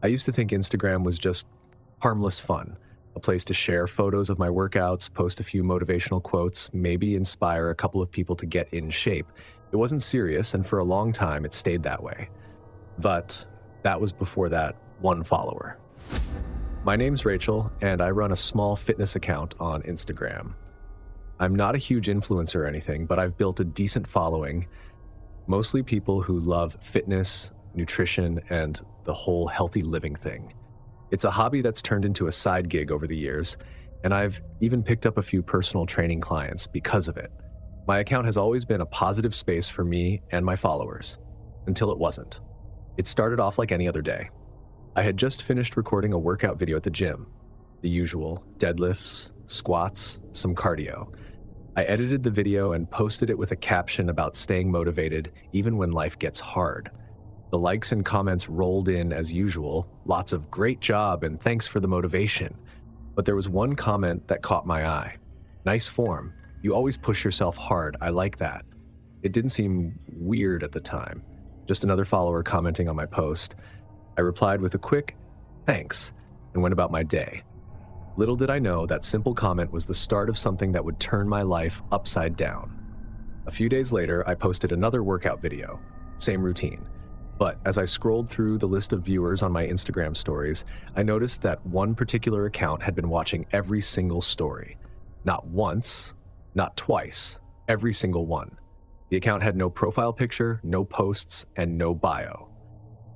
I used to think Instagram was just harmless fun, a place to share photos of my workouts, post a few motivational quotes, maybe inspire a couple of people to get in shape. It wasn't serious, and for a long time it stayed that way. But that was before that one follower. My name's Rachel, and I run a small fitness account on Instagram. I'm not a huge influencer or anything, but I've built a decent following, mostly people who love fitness, nutrition, and the whole healthy living thing. It's a hobby that's turned into a side gig over the years, and I've even picked up a few personal training clients because of it. My account has always been a positive space for me and my followers, until it wasn't. It started off like any other day. I had just finished recording a workout video at the gym. The usual deadlifts, squats, some cardio. I edited the video and posted it with a caption about staying motivated even when life gets hard. The likes and comments rolled in as usual, lots of "great job" and "thanks for the motivation." But there was one comment that caught my eye. "Nice form. You always push yourself hard. I like that." It didn't seem weird at the time. Just another follower commenting on my post. I replied with a quick "thanks" and went about my day. Little did I know that simple comment was the start of something that would turn my life upside down. A few days later, I posted another workout video. Same routine. But as I scrolled through the list of viewers on my Instagram stories, I noticed that one particular account had been watching every single story. Not once, not twice, every single one. The account had no profile picture, no posts, and no bio.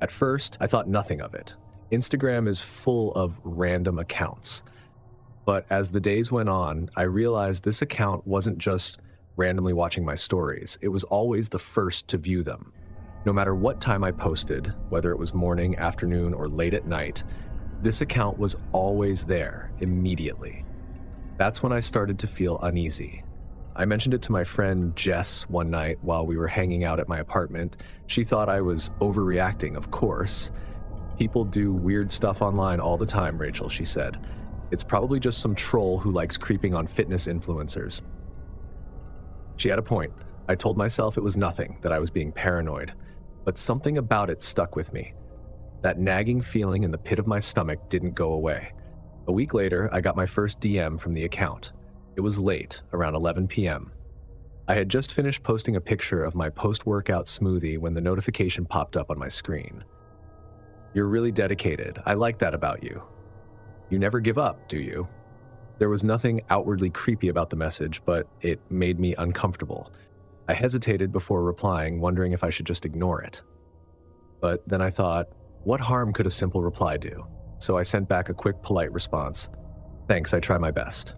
At first, I thought nothing of it. Instagram is full of random accounts. But as the days went on, I realized this account wasn't just randomly watching my stories. It was always the first to view them. No matter what time I posted, whether it was morning, afternoon, or late at night, this account was always there immediately. That's when I started to feel uneasy. I mentioned it to my friend Jess one night while we were hanging out at my apartment. She thought I was overreacting, of course. "People do weird stuff online all the time, Rachel," she said. "It's probably just some troll who likes creeping on fitness influencers." She had a point. I told myself it was nothing, that I was being paranoid. But something about it stuck with me. That nagging feeling in the pit of my stomach didn't go away. A week later, I got my first DM from the account. It was late, around 11 p.m. I had just finished posting a picture of my post-workout smoothie when the notification popped up on my screen. "You're really dedicated. I like that about you. You never give up, do you?" There was nothing outwardly creepy about the message, but it made me uncomfortable. I hesitated before replying, wondering if I should just ignore it. But then I thought, what harm could a simple reply do? So I sent back a quick, polite response. "Thanks, I try my best."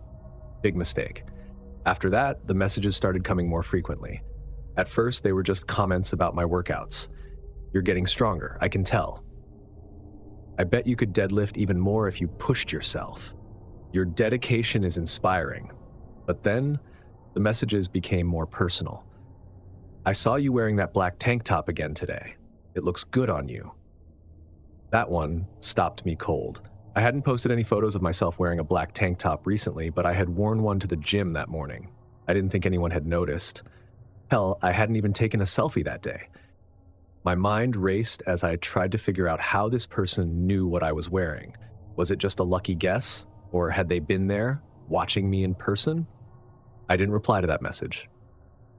Big mistake. After that, the messages started coming more frequently. At first, they were just comments about my workouts. "You're getting stronger, I can tell." "I bet you could deadlift even more if you pushed yourself." "Your dedication is inspiring." But then, the messages became more personal. "I saw you wearing that black tank top again today. It looks good on you." That one stopped me cold. I hadn't posted any photos of myself wearing a black tank top recently, but I had worn one to the gym that morning. I didn't think anyone had noticed. Hell, I hadn't even taken a selfie that day. My mind raced as I tried to figure out how this person knew what I was wearing. Was it just a lucky guess? Or had they been there, watching me in person? I didn't reply to that message.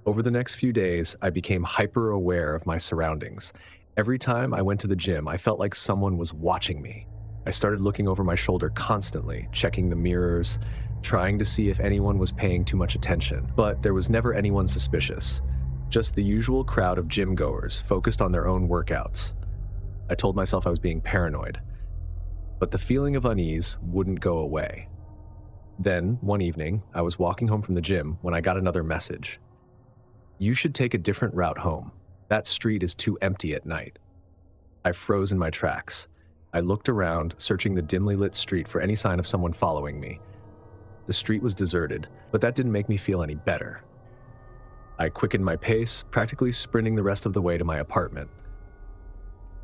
Over the next few days, I became hyper-aware of my surroundings. Every time I went to the gym, I felt like someone was watching me. I started looking over my shoulder constantly, checking the mirrors, trying to see if anyone was paying too much attention. But there was never anyone suspicious. Just the usual crowd of gym goers focused on their own workouts. I told myself I was being paranoid. But the feeling of unease wouldn't go away. Then, one evening, I was walking home from the gym when I got another message. "You should take a different route home. That street is too empty at night." I froze in my tracks. I looked around, searching the dimly lit street for any sign of someone following me. The street was deserted, but that didn't make me feel any better. I quickened my pace, practically sprinting the rest of the way to my apartment.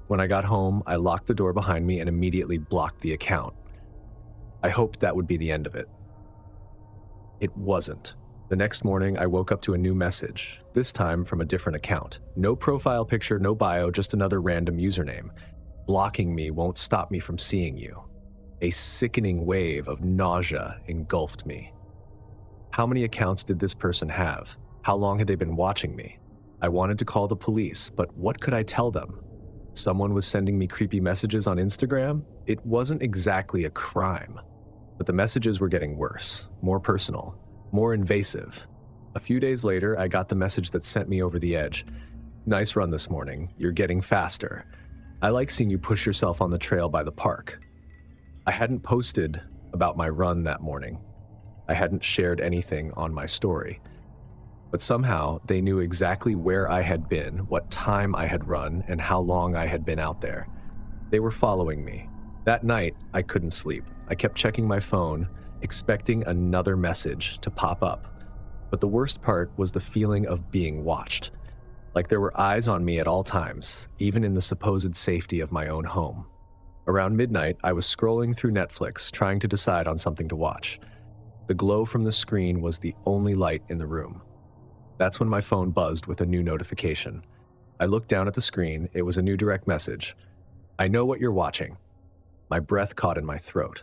When I got home, I locked the door behind me and immediately blocked the account. I hoped that would be the end of it. It wasn't. The next morning, I woke up to a new message, this time from a different account. No profile picture, no bio, just another random username. Blocking me won't stop me from seeing you. A sickening wave of nausea engulfed me. How many accounts did this person have? How long had they been watching me? I wanted to call the police, but what could I tell them? Someone was sending me creepy messages on Instagram? It wasn't exactly a crime, but the messages were getting worse, more personal, more invasive. A few days later, I got the message that sent me over the edge. Nice run this morning. You're getting faster. I like seeing you push yourself on the trail by the park. I hadn't posted about my run that morning. I hadn't shared anything on my story. But somehow, they knew exactly where I had been, what time I had run, and how long I had been out there. They were following me. That night, I couldn't sleep. I kept checking my phone, expecting another message to pop up. But the worst part was the feeling of being watched. Like there were eyes on me at all times, even in the supposed safety of my own home. Around midnight, I was scrolling through Netflix, trying to decide on something to watch. The glow from the screen was the only light in the room. That's when my phone buzzed with a new notification. I looked down at the screen. It was a new direct message. I know what you're watching. My breath caught in my throat.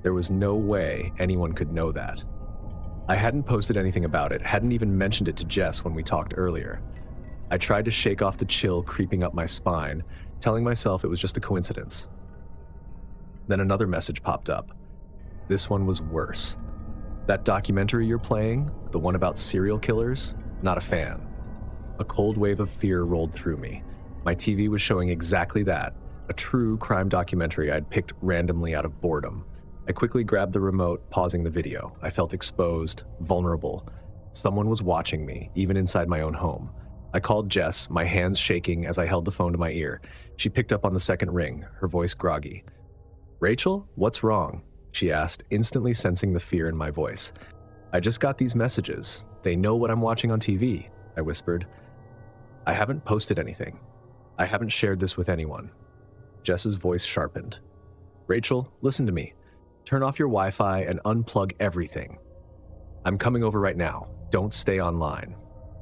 There was no way anyone could know that. I hadn't posted anything about it, hadn't even mentioned it to Jess when we talked earlier. I tried to shake off the chill creeping up my spine, telling myself it was just a coincidence. Then another message popped up. This one was worse. That documentary you're playing, the one about serial killers, not a fan. A cold wave of fear rolled through me. My TV was showing exactly that, a true crime documentary I'd picked randomly out of boredom. I quickly grabbed the remote, pausing the video. I felt exposed, vulnerable. Someone was watching me, even inside my own home. I called Jess, my hands shaking as I held the phone to my ear. She picked up on the second ring, her voice groggy. "Rachel, what's wrong?" she asked, instantly sensing the fear in my voice. "I just got these messages. They know what I'm watching on TV," I whispered. "I haven't posted anything. I haven't shared this with anyone." Jess's voice sharpened. "Rachel, listen to me. Turn off your Wi-Fi and unplug everything. I'm coming over right now. Don't stay online."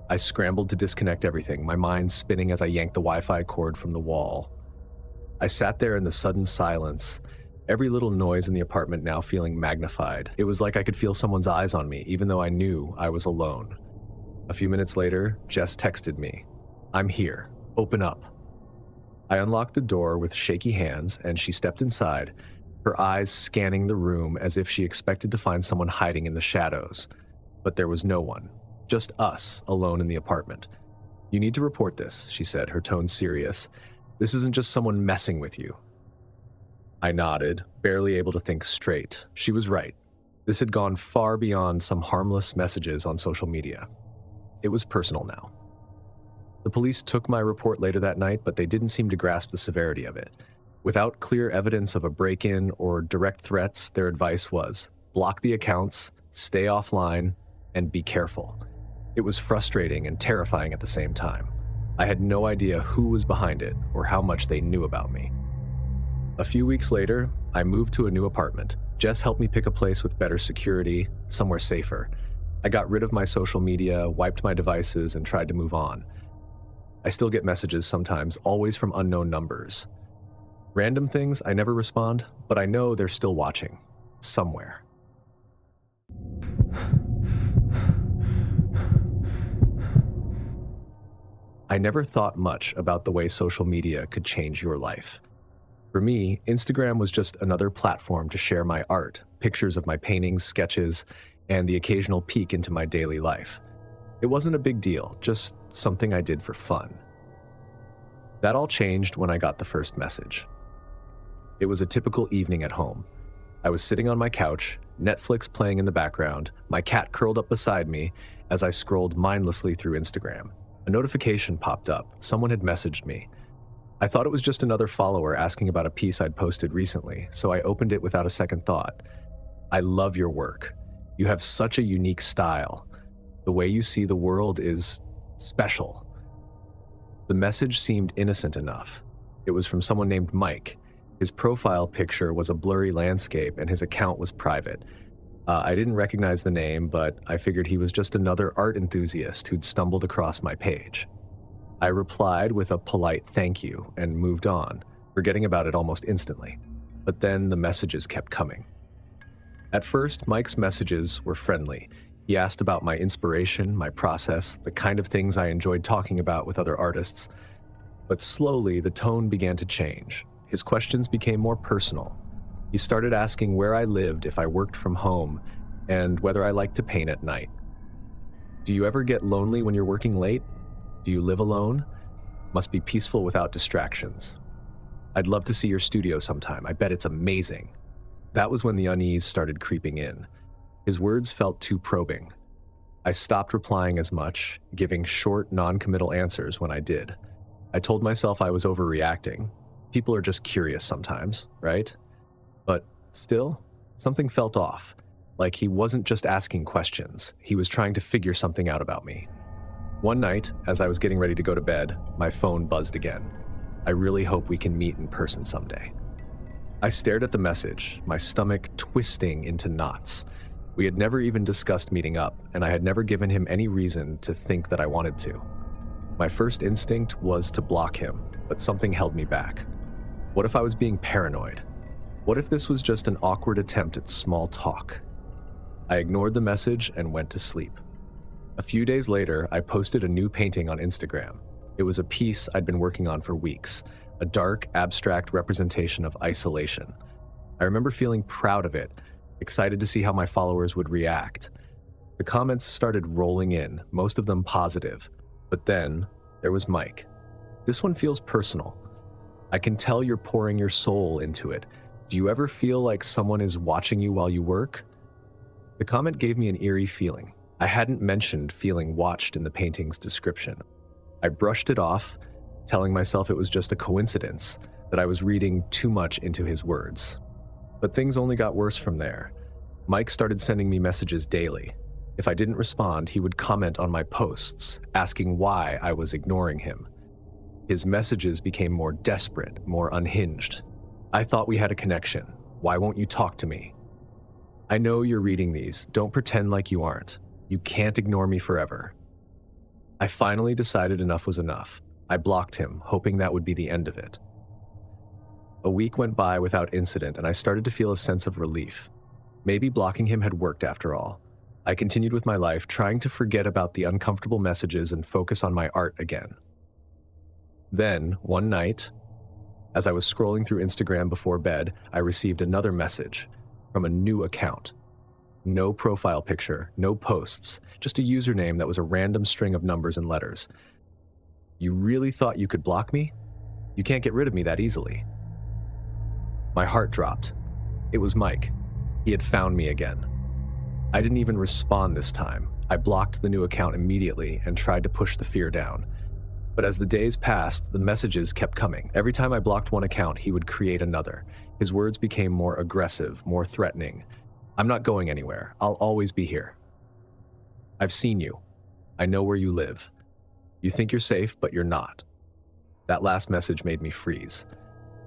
I scrambled to disconnect everything, my mind spinning as I yanked the Wi-Fi cord from the wall. I sat there in the sudden silence, every little noise in the apartment now feeling magnified. It was like I could feel someone's eyes on me, even though I knew I was alone. A few minutes later, Jess texted me, "I'm here. Open up." I unlocked the door with shaky hands, and she stepped inside, her eyes scanning the room as if she expected to find someone hiding in the shadows. But there was no one. Just us, alone in the apartment. "You need to report this," she said, her tone serious. "This isn't just someone messing with you." I nodded, barely able to think straight. She was right. This had gone far beyond some harmless messages on social media. It was personal now. The police took my report later that night, but they didn't seem to grasp the severity of it. Without clear evidence of a break-in or direct threats, their advice was, block the accounts, stay offline, and be careful. It was frustrating and terrifying at the same time. I had no idea who was behind it or how much they knew about me. A few weeks later, I moved to a new apartment. Jess helped me pick a place with better security, somewhere safer. I got rid of my social media, wiped my devices, and tried to move on. I still get messages sometimes, always from unknown numbers. Random things, I never respond, but I know they're still watching. Somewhere. I never thought much about the way social media could change your life. For me, Instagram was just another platform to share my art, pictures of my paintings, sketches, and the occasional peek into my daily life. It wasn't a big deal, just something I did for fun. That all changed when I got the first message. It was a typical evening at home. I was sitting on my couch, Netflix playing in the background, my cat curled up beside me as I scrolled mindlessly through Instagram. A notification popped up. Someone had messaged me. I thought it was just another follower asking about a piece I'd posted recently, so I opened it without a second thought. "I love your work. You have such a unique style. The way you see the world is special." The message seemed innocent enough. It was from someone named Mike. His profile picture was a blurry landscape and his account was private. I didn't recognize the name, but I figured he was just another art enthusiast who'd stumbled across my page. I replied with a polite thank you and moved on. forgetting about it almost instantly. But then the messages kept coming. At first, Mike's messages were friendly. He asked about my inspiration, my process, the kind of things I enjoyed talking about with other artists. But slowly, the tone began to change. His questions became more personal. He started asking where I lived, if I worked from home, and whether I liked to paint at night. Do you ever get lonely when you're working late? Do you live alone? Must be peaceful without distractions. I'd love to see your studio sometime. I bet it's amazing. That was when the unease started creeping in. His words felt too probing. I stopped replying as much, giving short, non-committal answers when I did. I told myself I was overreacting. People are just curious sometimes, right? But still, something felt off. Like he wasn't just asking questions. He was trying to figure something out about me. One night, as I was getting ready to go to bed, my phone buzzed again. I really hope we can meet in person someday. I stared at the message, my stomach twisting into knots. We had never even discussed meeting up, and I had never given him any reason to think that I wanted to. My first instinct was to block him, but something held me back. What if I was being paranoid? What if this was just an awkward attempt at small talk? I ignored the message and went to sleep. A few days later, I posted a new painting on Instagram. It was a piece I'd been working on for weeks, a dark, abstract representation of isolation. I remember feeling proud of it, excited to see how my followers would react. The comments started rolling in, most of them positive. But then, there was Mike. This one feels personal. I can tell you're pouring your soul into it. Do you ever feel like someone is watching you while you work? The comment gave me an eerie feeling. I hadn't mentioned feeling watched in the painting's description. I brushed it off, telling myself it was just a coincidence, that I was reading too much into his words. But things only got worse from there. Mike started sending me messages daily. If I didn't respond, he would comment on my posts, asking why I was ignoring him. His messages became more desperate, more unhinged. I thought we had a connection. Why won't you talk to me? I know you're reading these. Don't pretend like you aren't. You can't ignore me forever. I finally decided enough was enough. I blocked him, hoping that would be the end of it. A week went by without incident, and I started to feel a sense of relief. Maybe blocking him had worked after all. I continued with my life, trying to forget about the uncomfortable messages and focus on my art again. Then, one night, as I was scrolling through Instagram before bed, I received another message from a new account. No profile picture, no posts, just a username that was a random string of numbers and letters. You really thought you could block me? You can't get rid of me that easily. My heart dropped. It was Mike. He had found me again. I didn't even respond this time. I blocked the new account immediately and tried to push the fear down. But as the days passed, the messages kept coming. Every time I blocked one account, he would create another. His words became more aggressive, more threatening. I'm not going anywhere. I'll always be here. I've seen you. I know where you live. You think you're safe, but you're not. That last message made me freeze.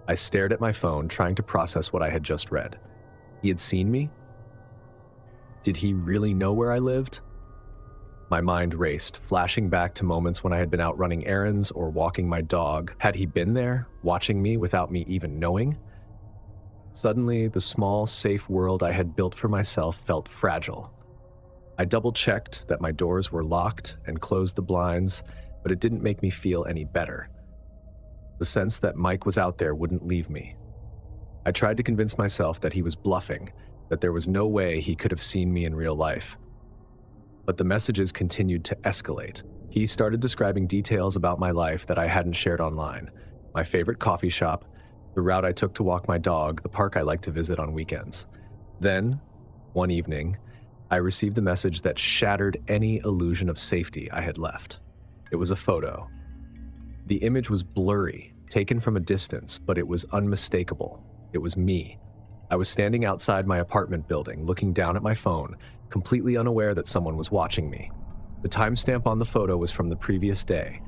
I stared at my phone, trying to process what I had just read. He had seen me? Did he really know where I lived? My mind raced, flashing back to moments when I had been out running errands or walking my dog. Had he been there, watching me without me even knowing? Suddenly, the small, safe world I had built for myself felt fragile. I double-checked that my doors were locked and closed the blinds, but it didn't make me feel any better. The sense that Mike was out there wouldn't leave me. I tried to convince myself that he was bluffing, that there was no way he could have seen me in real life. But the messages continued to escalate. He started describing details about my life that I hadn't shared online. My favorite coffee shop, the route I took to walk my dog, the park I like to visit on weekends. Then, one evening, I received the message that shattered any illusion of safety I had left. It was a photo. The image was blurry, taken from a distance, but it was unmistakable. It was me. I was standing outside my apartment building, looking down at my phone, completely unaware that someone was watching me. The timestamp on the photo was from the previous day.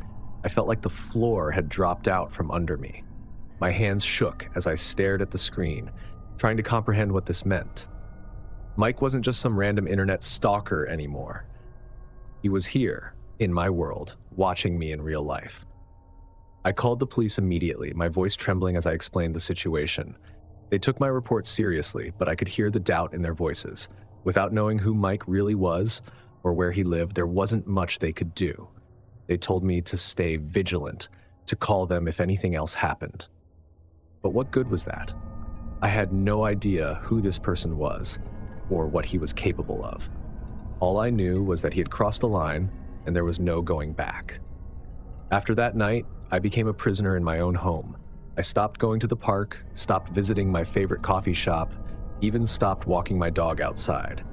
I felt like the floor had dropped out from under me. My hands shook as I stared at the screen, trying to comprehend what this meant. Mike wasn't just some random internet stalker anymore. He was here, in my world, watching me in real life. I called the police immediately, my voice trembling as I explained the situation. They took my report seriously, but I could hear the doubt in their voices. Without knowing who Mike really was or where he lived, there wasn't much they could do. They told me to stay vigilant, to call them if anything else happened. But what good was that? I had no idea who this person was or what he was capable of. All I knew was that he had crossed a line and there was no going back. After that night, I became a prisoner in my own home. I stopped going to the park, stopped visiting my favorite coffee shop, even stopped walking my dog outside.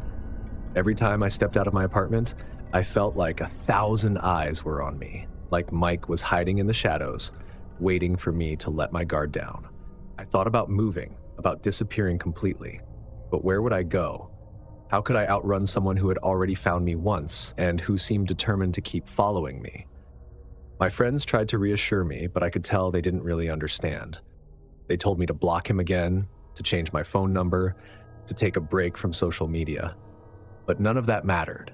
Every time I stepped out of my apartment, I felt like 1,000 eyes were on me, like Mike was hiding in the shadows, waiting for me to let my guard down. I thought about moving, about disappearing completely. But where would I go? How could I outrun someone who had already found me once and who seemed determined to keep following me? My friends tried to reassure me, but I could tell they didn't really understand. They told me to block him again, to change my phone number, to take a break from social media. But none of that mattered.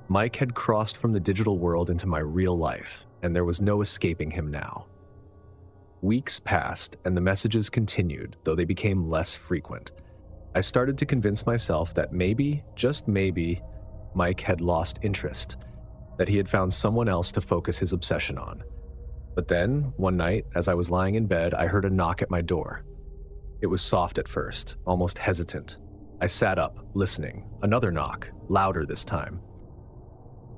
Mike had crossed from the digital world into my real life, and there was no escaping him now. Weeks passed, and the messages continued, though they became less frequent. I started to convince myself that maybe, just maybe, Mike had lost interest, that he had found someone else to focus his obsession on. But then, one night, as I was lying in bed, I heard a knock at my door. It was soft at first, almost hesitant. I sat up, listening. Another knock, louder this time.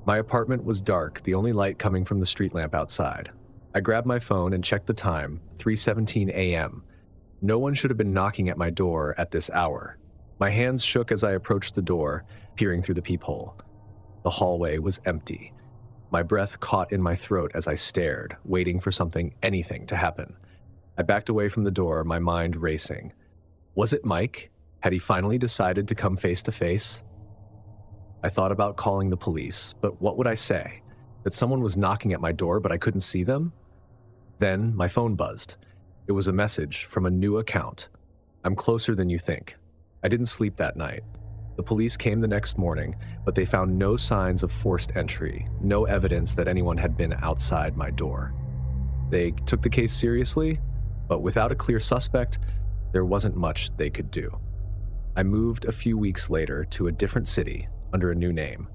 My apartment was dark, the only light coming from the street lamp outside. I grabbed my phone and checked the time, 3:17 a.m. No one should have been knocking at my door at this hour. My hands shook as I approached the door, peering through the peephole. The hallway was empty. My breath caught in my throat as I stared, waiting for something, anything, to happen. I backed away from the door, my mind racing. Was it Mike? Had he finally decided to come face to face? I thought about calling the police, but what would I say? That someone was knocking at my door, but I couldn't see them? Then my phone buzzed. It was a message from a new account. I'm closer than you think. I didn't sleep that night. The police came the next morning, but they found no signs of forced entry, no evidence that anyone had been outside my door. They took the case seriously, but without a clear suspect, there wasn't much they could do. I moved a few weeks later to a different city under a new name.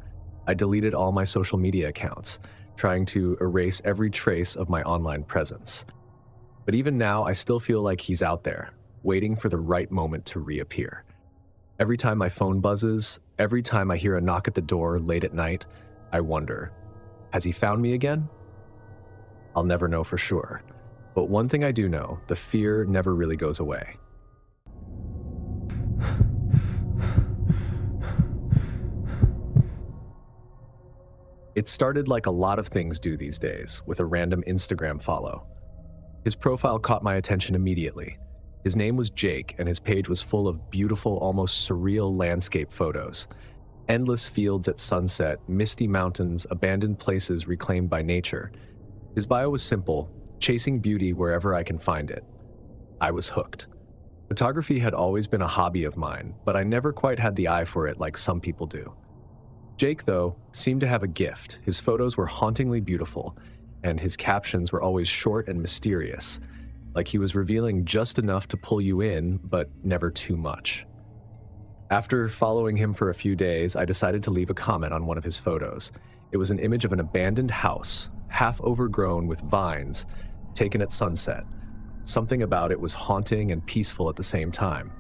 I deleted all my social media accounts, trying to erase every trace of my online presence. But even now, I still feel like he's out there, waiting for the right moment to reappear. Every time my phone buzzes, every time I hear a knock at the door late at night, I wonder, has he found me again? I'll never know for sure. But one thing I do know, the fear never really goes away. It started like a lot of things do these days, with a random Instagram follow. His profile caught my attention immediately. His name was Jake, and his page was full of beautiful, almost surreal landscape photos. Endless fields at sunset, misty mountains, abandoned places reclaimed by nature. His bio was simple, chasing beauty wherever I can find it. I was hooked. Photography had always been a hobby of mine, but I never quite had the eye for it like some people do. Jake, though, seemed to have a gift. His photos were hauntingly beautiful, and his captions were always short and mysterious, like he was revealing just enough to pull you in, but never too much. After following him for a few days, I decided to leave a comment on one of his photos. It was an image of an abandoned house, half overgrown with vines, taken at sunset. Something about it was haunting and peaceful at the same time.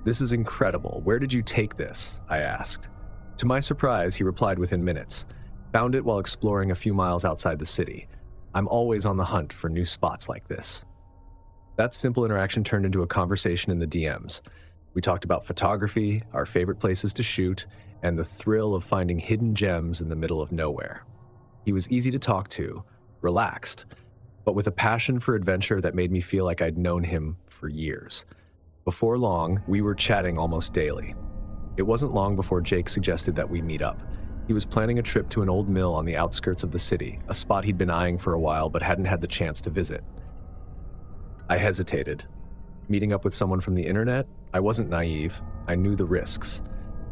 "This is incredible. Where did you take this?" I asked. To my surprise, he replied within minutes. "Found it while exploring a few miles outside the city. I'm always on the hunt for new spots like this." That simple interaction turned into a conversation in the DMs. We talked about photography, our favorite places to shoot, and the thrill of finding hidden gems in the middle of nowhere. He was easy to talk to, relaxed, but with a passion for adventure that made me feel like I'd known him for years. Before long, we were chatting almost daily. It wasn't long before Jake suggested that we meet up. He was planning a trip to an old mill on the outskirts of the city, a spot he'd been eyeing for a while but hadn't had the chance to visit. I hesitated. Meeting up with someone from the internet? I wasn't naive. I knew the risks.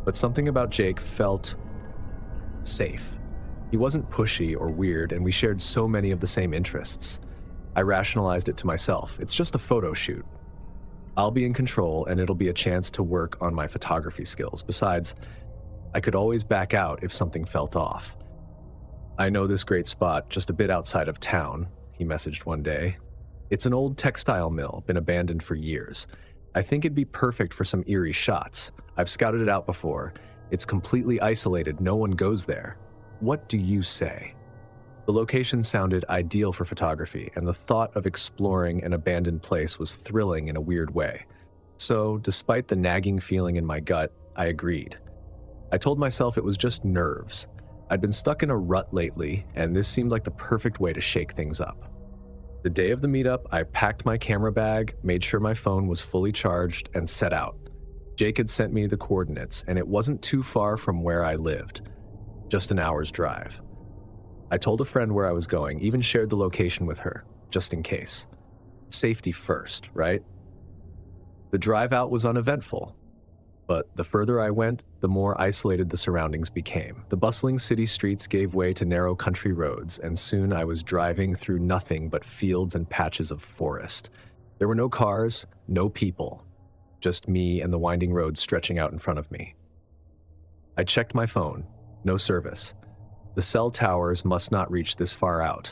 But something about Jake felt safe. He wasn't pushy or weird, and we shared so many of the same interests. I rationalized it to myself. It's just a photo shoot. I'll be in control, and it'll be a chance to work on my photography skills. Besides, I could always back out if something felt off. I know this great spot just a bit outside of town, he messaged one day. It's an old textile mill, been abandoned for years. I think it'd be perfect for some eerie shots. I've scouted it out before. It's completely isolated, no one goes there. What do you say? The location sounded ideal for photography, and the thought of exploring an abandoned place was thrilling in a weird way. So, despite the nagging feeling in my gut, I agreed. I told myself it was just nerves. I'd been stuck in a rut lately, and this seemed like the perfect way to shake things up. The day of the meetup, I packed my camera bag, made sure my phone was fully charged, and set out. Jake had sent me the coordinates, and it wasn't too far from where I lived. Just an hour's drive. I told a friend where I was going, even shared the location with her, just in case. Safety first, right? The drive out was uneventful, but the further I went, the more isolated the surroundings became. The bustling city streets gave way to narrow country roads, and soon I was driving through nothing but fields and patches of forest. There were no cars, no people, just me and the winding road stretching out in front of me. I checked my phone. No service. The cell towers must not reach this far out.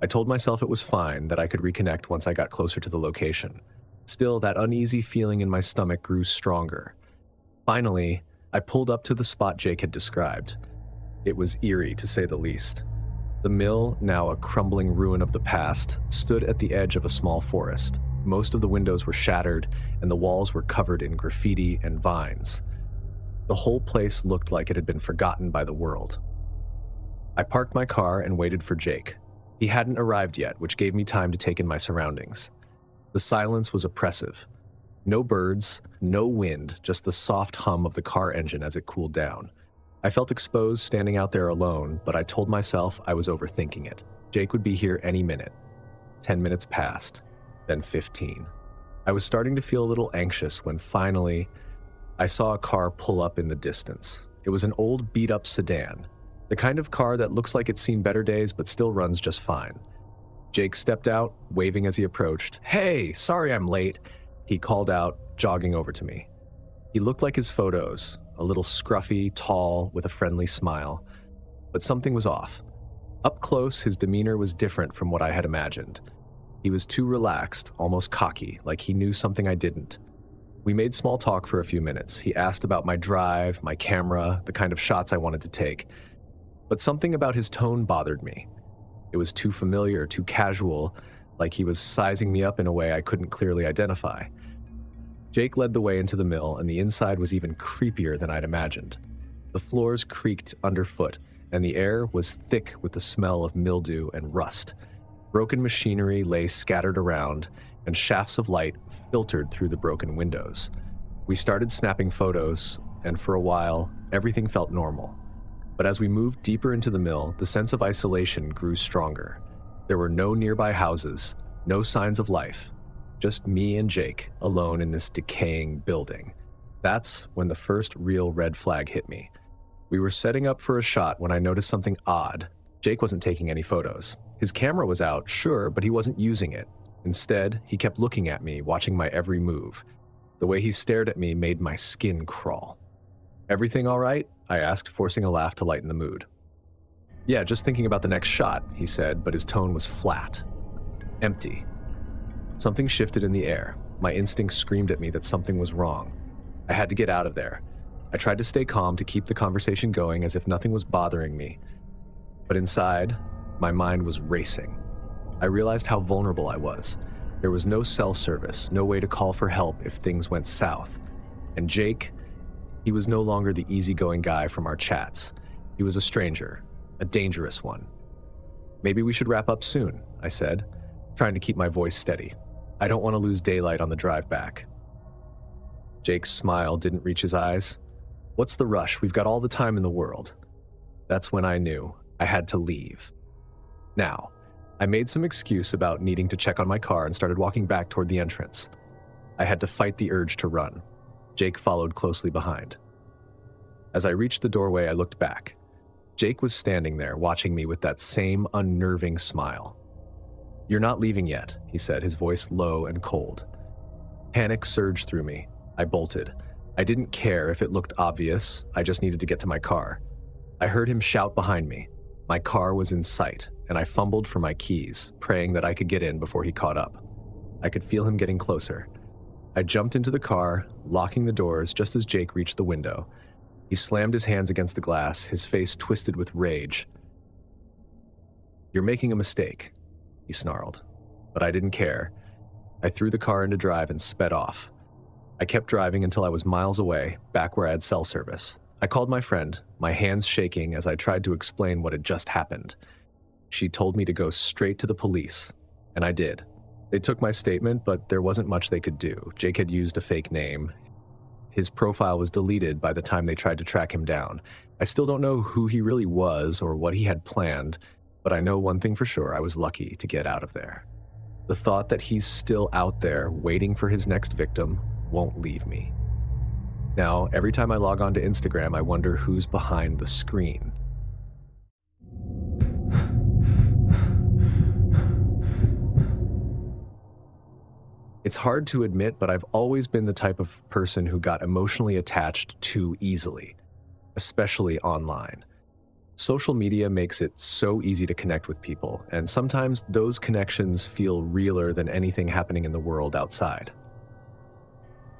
I told myself it was fine, that I could reconnect once I got closer to the location. Still, that uneasy feeling in my stomach grew stronger. Finally, I pulled up to the spot Jake had described. It was eerie, to say the least. The mill, now a crumbling ruin of the past, stood at the edge of a small forest. Most of the windows were shattered, and the walls were covered in graffiti and vines. The whole place looked like it had been forgotten by the world. I parked my car and waited for Jake. He hadn't arrived yet, which gave me time to take in my surroundings. The silence was oppressive. No birds, no wind, just the soft hum of the car engine as it cooled down. I felt exposed standing out there alone, but I told myself I was overthinking it. Jake would be here any minute. 10 minutes passed, then 15. I was starting to feel a little anxious when finally I saw a car pull up in the distance. It was an old beat-up sedan, the kind of car that looks like it's seen better days but still runs just fine. Jake stepped out, waving as he approached. "Hey, sorry I'm late," he called out, jogging over to me. He looked like his photos, a little scruffy, tall, with a friendly smile. But something was off. Up close, his demeanor was different from what I had imagined. He was too relaxed, almost cocky, like he knew something I didn't. We made small talk for a few minutes. He asked about my drive, my camera, the kind of shots I wanted to take. But something about his tone bothered me. It was too familiar, too casual, like he was sizing me up in a way I couldn't clearly identify. Jake led the way into the mill, and the inside was even creepier than I'd imagined. The floors creaked underfoot, and the air was thick with the smell of mildew and rust. Broken machinery lay scattered around, and shafts of light filtered through the broken windows. We started snapping photos, and for a while, everything felt normal. But as we moved deeper into the mill, the sense of isolation grew stronger. There were no nearby houses, no signs of life. Just me and Jake, alone in this decaying building. That's when the first real red flag hit me. We were setting up for a shot when I noticed something odd. Jake wasn't taking any photos. His camera was out, sure, but he wasn't using it. Instead, he kept looking at me, watching my every move. The way he stared at me made my skin crawl. "Everything all right?" I asked, forcing a laugh to lighten the mood. "Yeah, just thinking about the next shot," he said, but his tone was flat. Empty. Something shifted in the air. My instincts screamed at me that something was wrong. I had to get out of there. I tried to stay calm to keep the conversation going as if nothing was bothering me. But inside, my mind was racing. I realized how vulnerable I was. There was no cell service, no way to call for help if things went south. And Jake, he was no longer the easygoing guy from our chats. He was a stranger, a dangerous one. "Maybe we should wrap up soon," I said, trying to keep my voice steady. "I don't want to lose daylight on the drive back." Jake's smile didn't reach his eyes. "What's the rush? We've got all the time in the world." That's when I knew I had to leave. Now, I made some excuse about needing to check on my car and started walking back toward the entrance. I had to fight the urge to run. Jake followed closely behind. As I reached the doorway, I looked back. Jake was standing there, watching me with that same unnerving smile. "You're not leaving yet," he said, his voice low and cold. Panic surged through me. I bolted. I didn't care if it looked obvious, I just needed to get to my car. I heard him shout behind me. My car was in sight, and I fumbled for my keys, praying that I could get in before he caught up. I could feel him getting closer. I jumped into the car, locking the doors just as Jake reached the window. He slammed his hands against the glass, his face twisted with rage. "You're making a mistake," he snarled. But I didn't care. I threw the car into drive and sped off. I kept driving until I was miles away, back where I had cell service. I called my friend, my hands shaking as I tried to explain what had just happened. She told me to go straight to the police, and I did. They took my statement, but there wasn't much they could do. Jake had used a fake name. His profile was deleted by the time they tried to track him down. I still don't know who he really was or what he had planned, but I know one thing for sure: I was lucky to get out of there. The thought that he's still out there waiting for his next victim won't leave me. Now, every time I log on to Instagram, I wonder who's behind the screen. It's hard to admit, but I've always been the type of person who got emotionally attached too easily, especially online. Social media makes it so easy to connect with people, and sometimes those connections feel realer than anything happening in the world outside.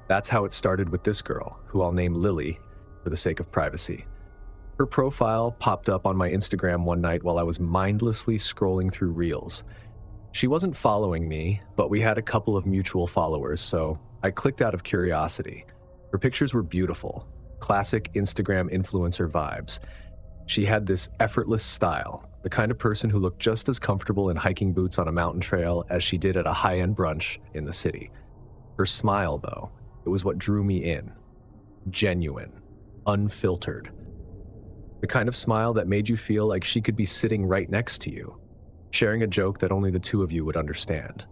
That's how it started with this girl, who I'll name Lily for the sake of privacy. Her profile popped up on my Instagram one night while I was mindlessly scrolling through Reels. She wasn't following me, but we had a couple of mutual followers, so I clicked out of curiosity. Her pictures were beautiful, classic Instagram influencer vibes. She had this effortless style, the kind of person who looked just as comfortable in hiking boots on a mountain trail as she did at a high-end brunch in the city. Her smile, though, it was what drew me in. Genuine, unfiltered. The kind of smile that made you feel like she could be sitting right next to you, sharing a joke that only the two of you would understand.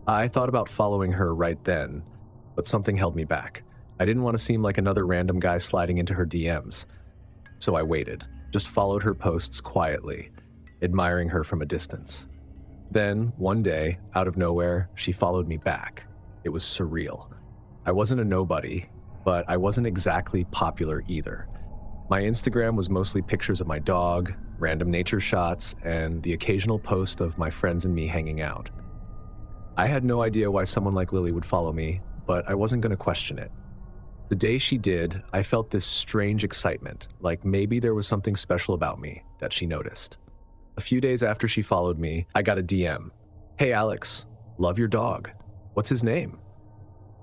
I thought about following her right then, but something held me back. I didn't want to seem like another random guy sliding into her DMs. So I waited, just followed her posts quietly, admiring her from a distance. Then, one day, out of nowhere, she followed me back. It was surreal. I wasn't a nobody, but I wasn't exactly popular either. My Instagram was mostly pictures of my dog, random nature shots, and the occasional post of my friends and me hanging out. I had no idea why someone like Lily would follow me, but I wasn't going to question it. The day she did, I felt this strange excitement, like maybe there was something special about me that she noticed. A few days after she followed me, I got a DM. "Hey Alex, love your dog. What's his name?"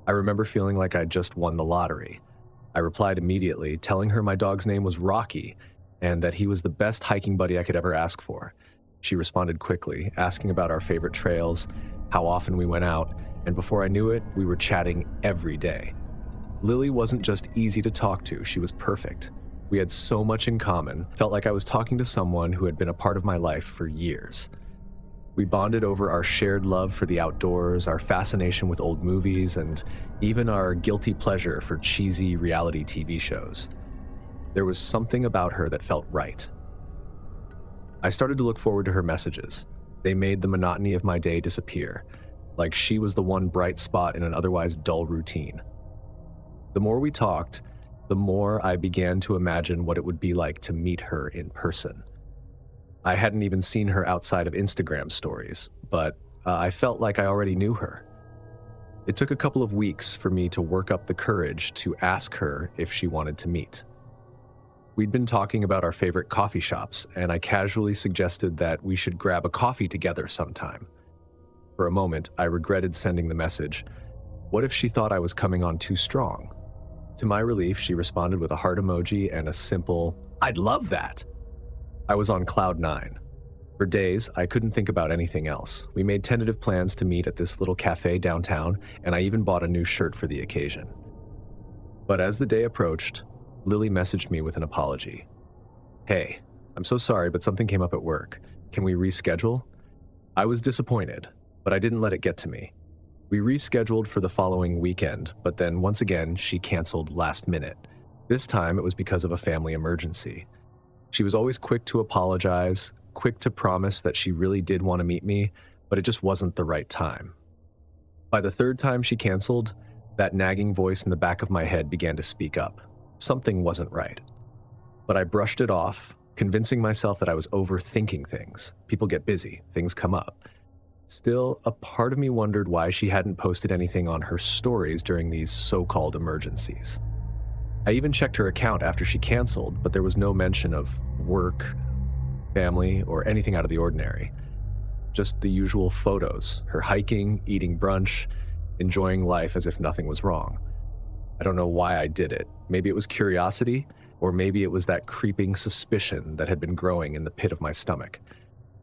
I remember feeling like I'd just won the lottery. I replied immediately, telling her my dog's name was Rocky, and that he was the best hiking buddy I could ever ask for. She responded quickly, asking about our favorite trails, how often we went out, and before I knew it, we were chatting every day. Lily wasn't just easy to talk to, she was perfect. We had so much in common, felt like I was talking to someone who had been a part of my life for years. We bonded over our shared love for the outdoors, our fascination with old movies, and even our guilty pleasure for cheesy reality TV shows. There was something about her that felt right. I started to look forward to her messages. They made the monotony of my day disappear, like she was the one bright spot in an otherwise dull routine. The more we talked, the more I began to imagine what it would be like to meet her in person. I hadn't even seen her outside of Instagram stories, but I felt like I already knew her. It took a couple of weeks for me to work up the courage to ask her if she wanted to meet. We'd been talking about our favorite coffee shops, and I casually suggested that we should grab a coffee together sometime. For a moment, I regretted sending the message. What if she thought I was coming on too strong? To my relief, she responded with a heart emoji and a simple, "I'd love that." I was on cloud 9. For days, I couldn't think about anything else. We made tentative plans to meet at this little cafe downtown, and I even bought a new shirt for the occasion. But as the day approached, Lily messaged me with an apology. "Hey, I'm so sorry, but something came up at work. Can we reschedule?" I was disappointed, but I didn't let it get to me. We rescheduled for the following weekend, but then once again, she canceled last minute. This time, it was because of a family emergency. She was always quick to apologize, quick to promise that she really did want to meet me, but it just wasn't the right time. By the third time she canceled, that nagging voice in the back of my head began to speak up. Something wasn't right. But I brushed it off, convincing myself that I was overthinking things. People get busy, things come up. Still, a part of me wondered why she hadn't posted anything on her stories during these so-called emergencies. I even checked her account after she canceled, but there was no mention of work, family, or anything out of the ordinary. Just the usual photos, her hiking, eating brunch, enjoying life as if nothing was wrong. I don't know why I did it. Maybe it was curiosity, or maybe it was that creeping suspicion that had been growing in the pit of my stomach.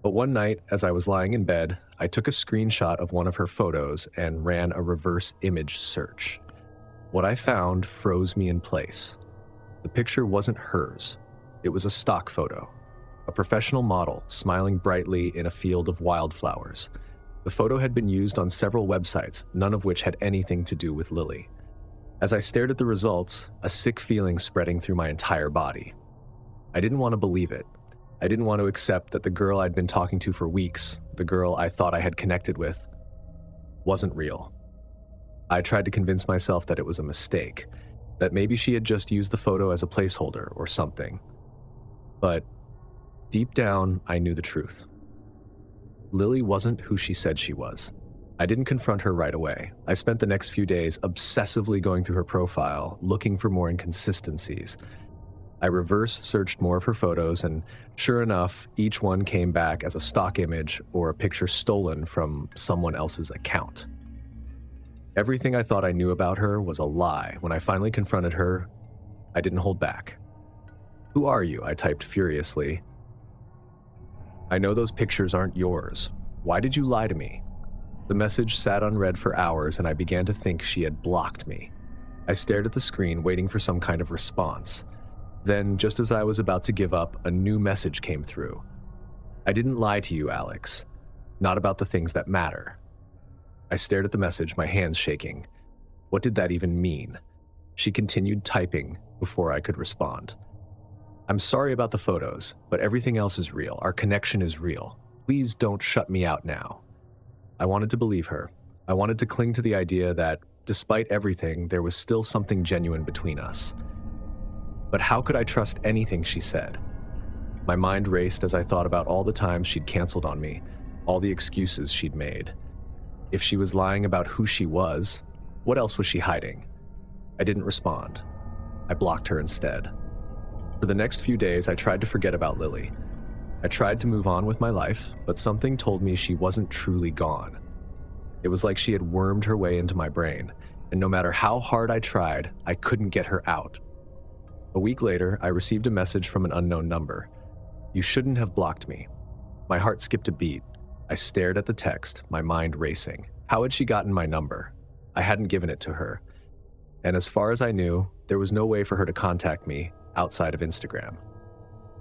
But one night, as I was lying in bed, I took a screenshot of one of her photos and ran a reverse image search. What I found froze me in place. The picture wasn't hers. It was a stock photo. A professional model smiling brightly in a field of wildflowers. The photo had been used on several websites, none of which had anything to do with Lily. As I stared at the results, a sick feeling spreading through my entire body. I didn't want to believe it. I didn't want to accept that the girl I'd been talking to for weeks, the girl I thought I had connected with, wasn't real. I tried to convince myself that it was a mistake, that maybe she had just used the photo as a placeholder or something. But deep down, I knew the truth. Lily wasn't who she said she was. I didn't confront her right away. I spent the next few days obsessively going through her profile, looking for more inconsistencies. I reverse searched more of her photos, and sure enough, each one came back as a stock image or a picture stolen from someone else's account. Everything I thought I knew about her was a lie. When I finally confronted her, I didn't hold back. "Who are you?" I typed furiously. "I know those pictures aren't yours. Why did you lie to me?" The message sat unread for hours, and I began to think she had blocked me. I stared at the screen, waiting for some kind of response. Then, just as I was about to give up, a new message came through. "I didn't lie to you, Alex. Not about the things that matter." I stared at the message, my hands shaking. What did that even mean? She continued typing before I could respond. "I'm sorry about the photos, but everything else is real. Our connection is real. Please don't shut me out now." I wanted to believe her. I wanted to cling to the idea that, despite everything, there was still something genuine between us. But how could I trust anything she said? My mind raced as I thought about all the times she'd canceled on me, all the excuses she'd made. If she was lying about who she was, what else was she hiding? I didn't respond. I blocked her instead. For the next few days, I tried to forget about Lily. I tried to move on with my life, but something told me she wasn't truly gone. It was like she had wormed her way into my brain, and no matter how hard I tried, I couldn't get her out. A week later, I received a message from an unknown number. "You shouldn't have blocked me." My heart skipped a beat. I stared at the text, my mind racing. How had she gotten my number? I hadn't given it to her. And as far as I knew, there was no way for her to contact me outside of Instagram.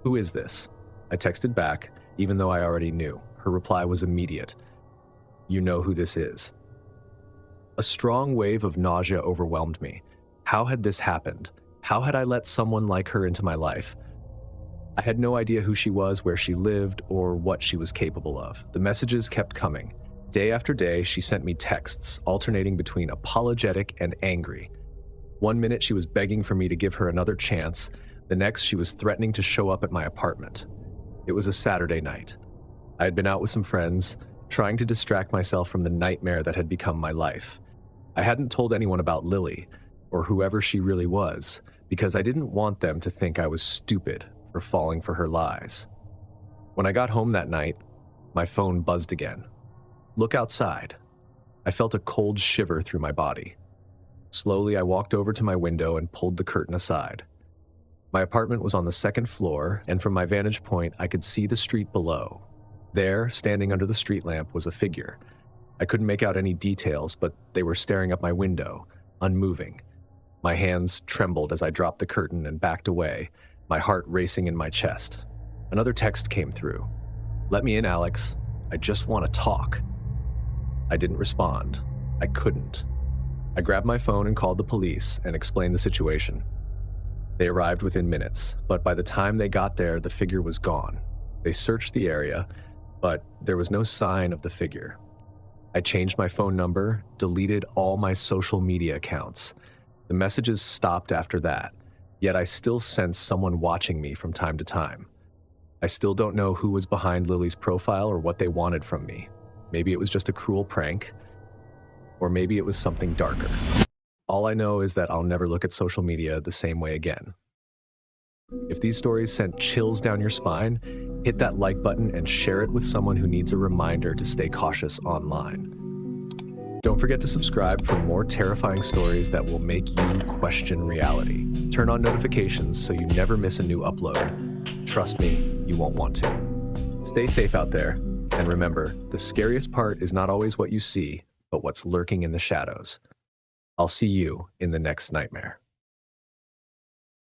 "Who is this?" I texted back, even though I already knew. Her reply was immediate. "You know who this is." A strong wave of nausea overwhelmed me. How had this happened? How had I let someone like her into my life? I had no idea who she was, where she lived, or what she was capable of. The messages kept coming. Day after day, she sent me texts, alternating between apologetic and angry. One minute, she was begging for me to give her another chance. The next, she was threatening to show up at my apartment. It was a Saturday night. I had been out with some friends, trying to distract myself from the nightmare that had become my life. I hadn't told anyone about Lily, or whoever she really was, because I didn't want them to think I was stupid for falling for her lies. When I got home that night, my phone buzzed again. "Look outside." I felt a cold shiver through my body. Slowly, I walked over to my window and pulled the curtain aside. My apartment was on the second floor, and from my vantage point, I could see the street below. There, standing under the street lamp, was a figure. I couldn't make out any details, but they were staring up my window, unmoving. My hands trembled as I dropped the curtain and backed away, my heart racing in my chest. Another text came through. "Let me in, Alex. I just want to talk." I didn't respond. I couldn't. I grabbed my phone and called the police and explained the situation. They arrived within minutes, but by the time they got there, the figure was gone. They searched the area, but there was no sign of the figure. I changed my phone number, deleted all my social media accounts. The messages stopped after that, yet I still sense someone watching me from time to time. I still don't know who was behind Lily's profile or what they wanted from me. Maybe it was just a cruel prank, or maybe it was something darker. All I know is that I'll never look at social media the same way again. If these stories sent chills down your spine, hit that like button and share it with someone who needs a reminder to stay cautious online. Don't forget to subscribe for more terrifying stories that will make you question reality. Turn on notifications so you never miss a new upload. Trust me, you won't want to. Stay safe out there, and remember, the scariest part is not always what you see, but what's lurking in the shadows. I'll see you in the next nightmare.